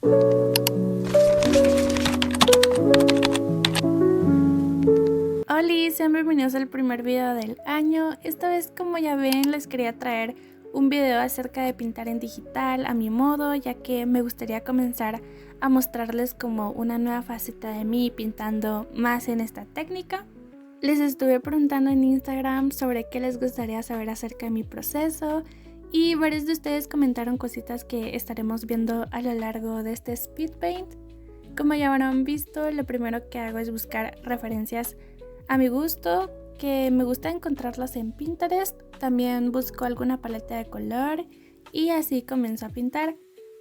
Hola, sean bienvenidos al primer video del año. Esta vez, como ya ven, les quería traer un video acerca de pintar en digital a mi modo, ya que me gustaría comenzar a mostrarles como una nueva faceta de mí pintando más en esta técnica. Les estuve preguntando en Instagram sobre qué les gustaría saber acerca de mi proceso y varios de ustedes comentaron cositas que estaremos viendo a lo largo de este speed paint. Como ya habrán visto, lo primero que hago es buscar referencias a mi gusto, que me gusta encontrarlas en Pinterest. También busco alguna paleta de color y así comienzo a pintar.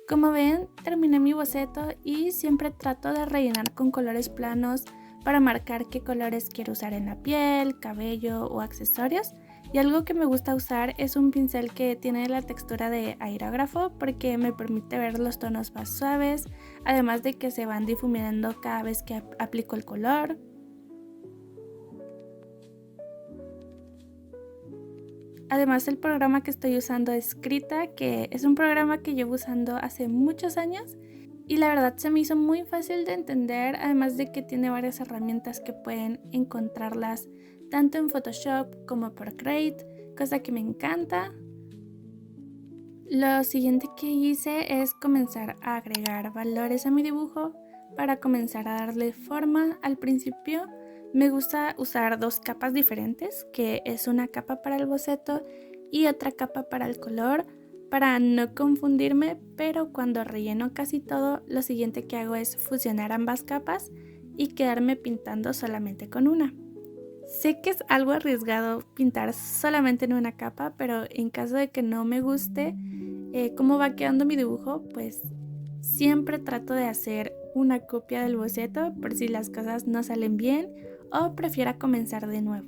Como ven, terminé mi boceto y siempre trato de rellenar con colores planos para marcar qué colores quiero usar en la piel, cabello o accesorios. Y algo que me gusta usar es un pincel que tiene la textura de aerógrafo porque me permite ver los tonos más suaves, además de que se van difuminando cada vez que aplico el color. Además, el programa que estoy usando es Krita, que es un programa que llevo usando hace muchos años y la verdad se me hizo muy fácil de entender, además de que tiene varias herramientas que pueden encontrarlas tanto en Photoshop como Procreate, cosa que me encanta. Lo siguiente que hice es comenzar a agregar valores a mi dibujo para comenzar a darle forma. Al principio me gusta usar dos capas diferentes, que es una capa para el boceto y otra capa para el color, para no confundirme, pero cuando relleno casi todo, lo siguiente que hago es fusionar ambas capas y quedarme pintando solamente con una. Sé que es algo arriesgado pintar solamente en una capa, pero en caso de que no me guste cómo va quedando mi dibujo, pues siempre trato de hacer una copia del boceto por si las cosas no salen bien o prefiera comenzar de nuevo.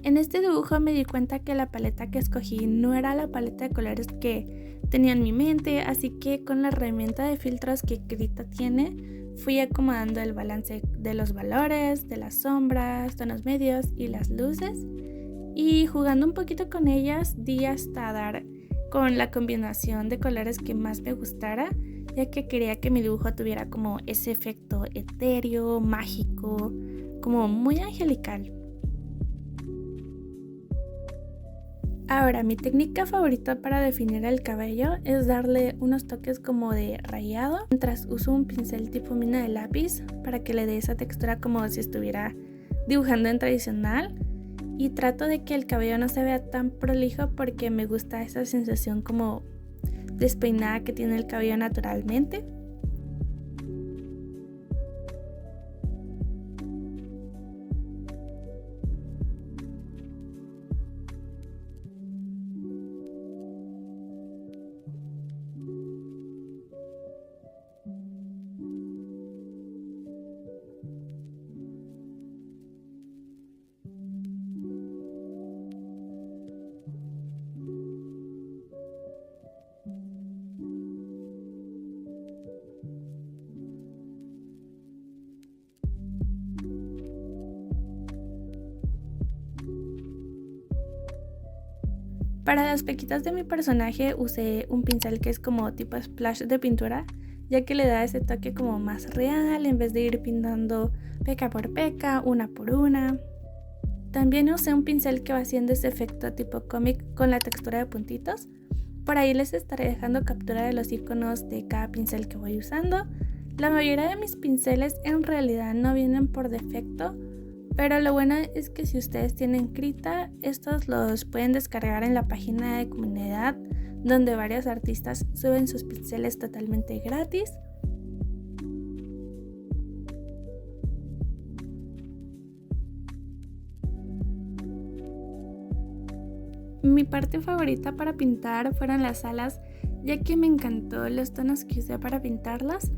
En este dibujo me di cuenta que la paleta que escogí no era la paleta de colores que tenía en mi mente, así que con la herramienta de filtros que Krita tiene, fui acomodando el balance de los valores, de las sombras, tonos medios y las luces, y jugando un poquito con ellas di hasta dar con la combinación de colores que más me gustara, ya que quería que mi dibujo tuviera como ese efecto etéreo, mágico, como muy angelical. Ahora, mi técnica favorita para definir el cabello es darle unos toques como de rayado, mientras uso un pincel tipo mina de lápiz para que le dé esa textura como si estuviera dibujando en tradicional, y trato de que el cabello no se vea tan prolijo porque me gusta esa sensación como despeinada que tiene el cabello naturalmente. Para las pequitas de mi personaje usé un pincel que es como tipo splash de pintura, ya que le da ese toque como más real en vez de ir pintando peca por peca, una por una. También usé un pincel que va haciendo ese efecto tipo cómic con la textura de puntitos. Por ahí les estaré dejando captura de los iconos de cada pincel que voy usando. La mayoría de mis pinceles en realidad no vienen por defecto, pero lo bueno es que si ustedes tienen Krita, estos los pueden descargar en la página de comunidad, donde varios artistas suben sus pinceles totalmente gratis. Mi parte favorita para pintar fueron las alas, ya que me encantó los tonos que usé para pintarlas,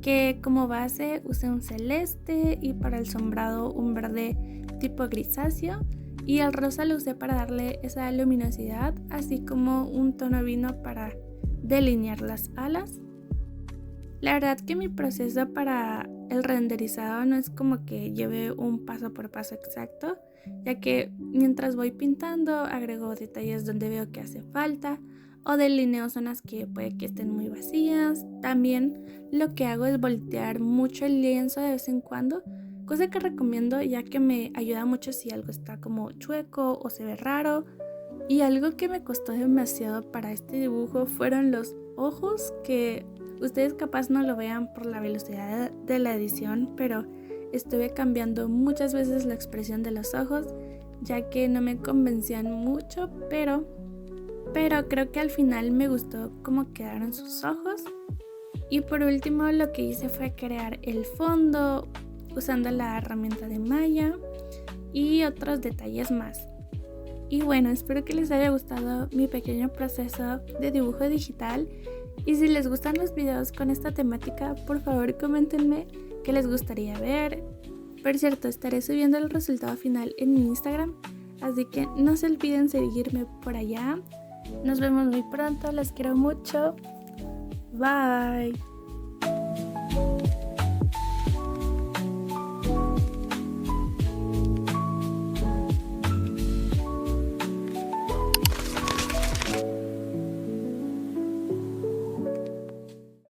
que como base usé un celeste y para el sombrado un verde tipo grisáceo, y el rosa lo usé para darle esa luminosidad, así como un tono vino para delinear las alas. La verdad que mi proceso para el renderizado no es como que lleve un paso por paso exacto, ya que mientras voy pintando agrego detalles donde veo que hace falta o delineo zonas que puede que estén muy vacías. También lo que hago es voltear mucho el lienzo de vez en cuando, cosa que recomiendo ya que me ayuda mucho si algo está como chueco o se ve raro. Y algo que me costó demasiado para este dibujo fueron los ojos, que ustedes capaz no lo vean por la velocidad de la edición, pero estuve cambiando muchas veces la expresión de los ojos ya que no me convencían mucho, pero creo que al final me gustó cómo quedaron sus ojos. Y por último lo que hice fue crear el fondo usando la herramienta de Maya y otros detalles más. Y bueno, espero que les haya gustado mi pequeño proceso de dibujo digital. Y si les gustan los videos con esta temática, por favor coméntenme qué les gustaría ver. Por cierto, estaré subiendo el resultado final en mi Instagram, así que no se olviden seguirme por allá. Nos vemos muy pronto, las quiero mucho. Bye.